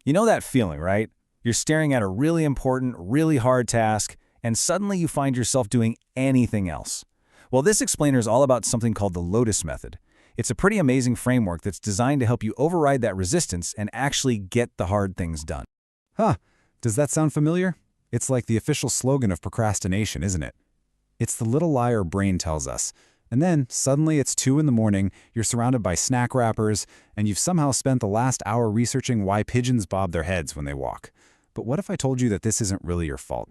You know that feeling, right? You're staring at a really important, really hard task, and suddenly you find yourself doing anything else. Well, this explainer is all about something called the Lotus Method. It's a pretty amazing framework that's designed to help you override that resistance and actually get the hard things done. Huh, does that sound familiar? It's like the official slogan of procrastination, isn't it? It's the little lie our brain tells us. And then, suddenly it's 2 in the morning, you're surrounded by snack wrappers, and you've somehow spent the last hour researching why pigeons bob their heads when they walk. But what if I told you that this isn't really your fault?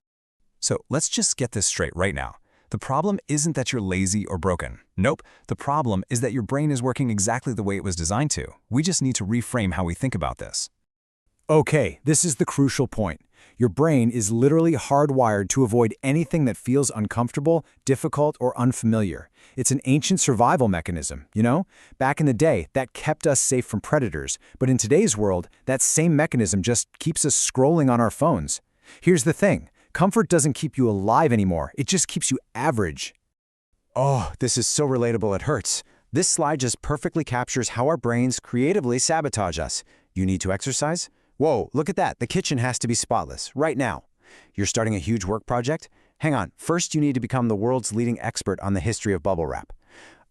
So let's just get this straight right now. The problem isn't that you're lazy or broken. Nope, the problem is that your brain is working exactly the way it was designed to. We just need to reframe how we think about this. Okay, this is the crucial point. Your brain is literally hardwired to avoid anything that feels uncomfortable, difficult, or unfamiliar. It's an ancient survival mechanism, you know? Back in the day, that kept us safe from predators. But in today's world, that same mechanism just keeps us scrolling on our phones. Here's the thing. Comfort doesn't keep you alive anymore. It just keeps you average. Oh, this is so relatable it hurts. This slide just perfectly captures how our brains creatively sabotage us. You need to exercise? Whoa, look at that. The kitchen has to be spotless, right now. You're starting a huge work project? Hang on, first you need to become the world's leading expert on the history of bubble wrap.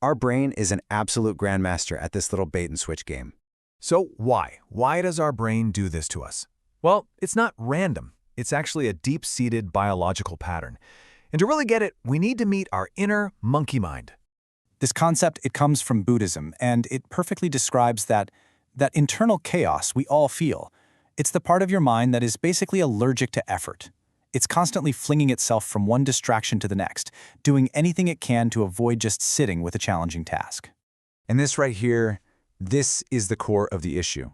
Our brain is an absolute grandmaster at this little bait-and-switch game. So why? Why does our brain do this to us? Well, it's not random. It's actually a deep-seated biological pattern. And to really get it, we need to meet our inner monkey mind. This concept, it comes from Buddhism, and it perfectly describes that internal chaos we all feel. It's the part of your mind that is basically allergic to effort. It's constantly flinging itself from one distraction to the next, doing anything it can to avoid just sitting with a challenging task. And this right here, this is the core of the issue.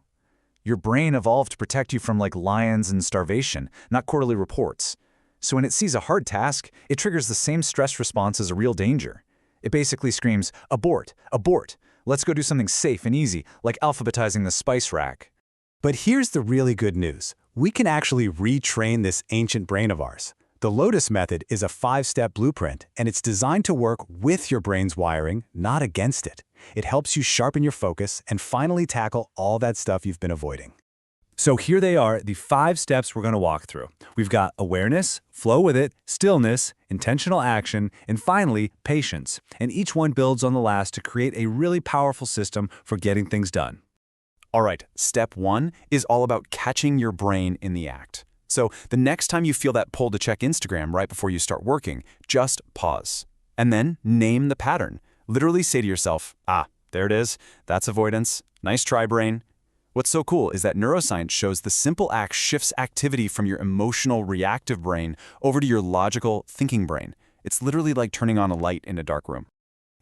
Your brain evolved to protect you from like lions and starvation, not quarterly reports. So when it sees a hard task, it triggers the same stress response as a real danger. It basically screams, abort, abort. Let's go do something safe and easy, like alphabetizing the spice rack. But here's the really good news. We can actually retrain this ancient brain of ours. The Lotus Method is a 5-step blueprint, and it's designed to work with your brain's wiring, not against it. It helps you sharpen your focus and finally tackle all that stuff you've been avoiding. So here they are, the 5 steps we're going to walk through. We've got awareness, flow with it, stillness, intentional action, and finally, patience. And each one builds on the last to create a really powerful system for getting things done. All right, step 1 is all about catching your brain in the act. So the next time you feel that pull to check Instagram right before you start working, just pause. And then name the pattern. Literally say to yourself, there it is. That's avoidance. Nice try, brain. What's so cool is that neuroscience shows the simple act shifts activity from your emotional, reactive brain over to your logical, thinking brain. It's literally like turning on a light in a dark room.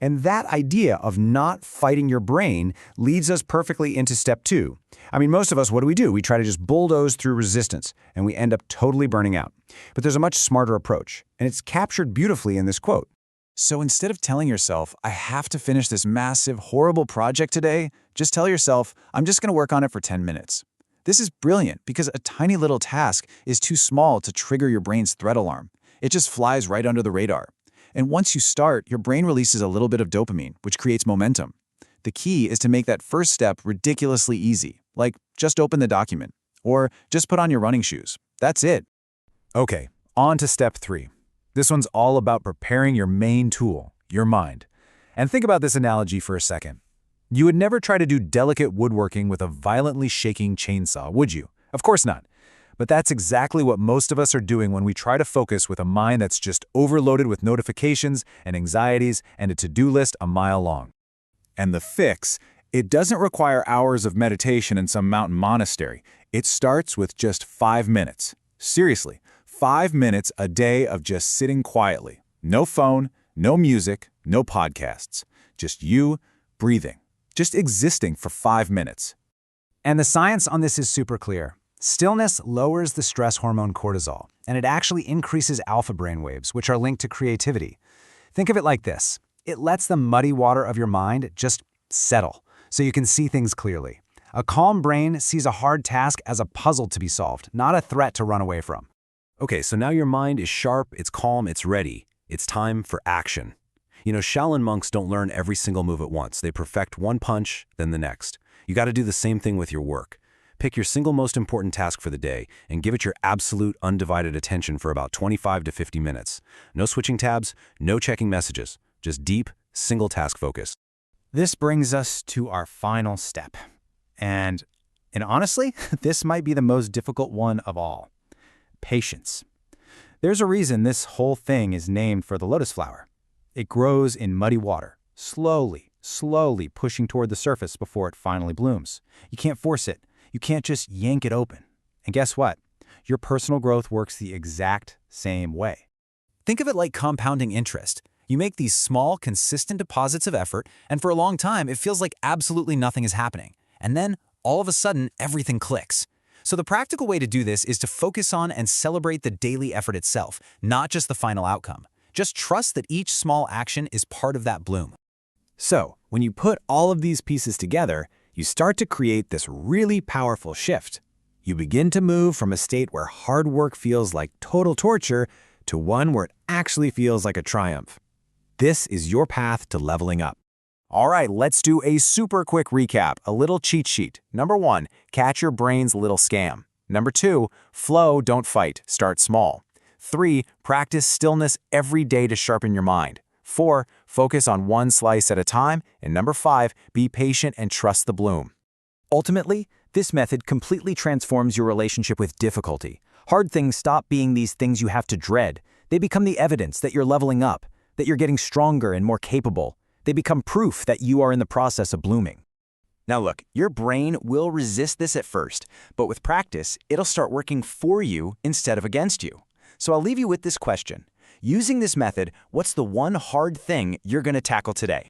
And that idea of not fighting your brain leads us perfectly into step 2. I mean, most of us, what do? We try to just bulldoze through resistance, and we end up totally burning out. But there's a much smarter approach, and it's captured beautifully in this quote. So instead of telling yourself, I have to finish this massive, horrible project today, just tell yourself, I'm just going to work on it for 10 minutes. This is brilliant because a tiny little task is too small to trigger your brain's threat alarm. It just flies right under the radar. And once you start, your brain releases a little bit of dopamine, which creates momentum. The key is to make that first step ridiculously easy, like just open the document, or just put on your running shoes. That's it. Okay, on to step 3. This one's all about preparing your main tool, your mind. And think about this analogy for a second. You would never try to do delicate woodworking with a violently shaking chainsaw, would you? Of course not. But that's exactly what most of us are doing when we try to focus with a mind that's just overloaded with notifications and anxieties and a to-do list a mile long. And the fix, it doesn't require hours of meditation in some mountain monastery. It starts with just 5 minutes. Seriously, 5 minutes a day of just sitting quietly. No phone, no music, no podcasts. Just you breathing. Just existing for 5 minutes. And the science on this is super clear. Stillness lowers the stress hormone cortisol, and it actually increases alpha brainwaves, which are linked to creativity. Think of it like this. It lets the muddy water of your mind just settle, so you can see things clearly. A calm brain sees a hard task as a puzzle to be solved, not a threat to run away from. Okay, so now your mind is sharp, it's calm, it's ready. It's time for action. You know, Shaolin monks don't learn every single move at once. They perfect one punch, then the next. You got to do the same thing with your work. Pick your single most important task for the day and give it your absolute undivided attention for about 25 to 50 minutes. No switching tabs, no checking messages, just deep, single task focus. This brings us to our final step. And honestly, this might be the most difficult one of all. Patience. There's a reason this whole thing is named for the lotus flower. It grows in muddy water, slowly pushing toward the surface before it finally blooms. You can't force it. You can't just yank it open. And guess what? Your personal growth works the exact same way. Think of it like compounding interest. You make these small, consistent deposits of effort, and for a long time, it feels like absolutely nothing is happening. And then, all of a sudden, everything clicks. So the practical way to do this is to focus on and celebrate the daily effort itself, not just the final outcome. Just trust that each small action is part of that bloom. So, when you put all of these pieces together, you start to create this really powerful shift. You begin to move from a state where hard work feels like total torture to one where it actually feels like a triumph. This is your path to leveling up. All right, let's do a super quick recap, a little cheat sheet. Number 1, catch your brain's little scam. Number 2, flow, don't fight, start small. 3, practice stillness every day to sharpen your mind. 4, focus on one slice at a time. And number 5, be patient and trust the bloom. Ultimately, this method completely transforms your relationship with difficulty. Hard things stop being these things you have to dread. They become the evidence that you're leveling up, that you're getting stronger and more capable. They become proof that you are in the process of blooming. Now look, your brain will resist this at first, but with practice, it'll start working for you instead of against you. So I'll leave you with this question. Using this method, what's the one hard thing you're going to tackle today?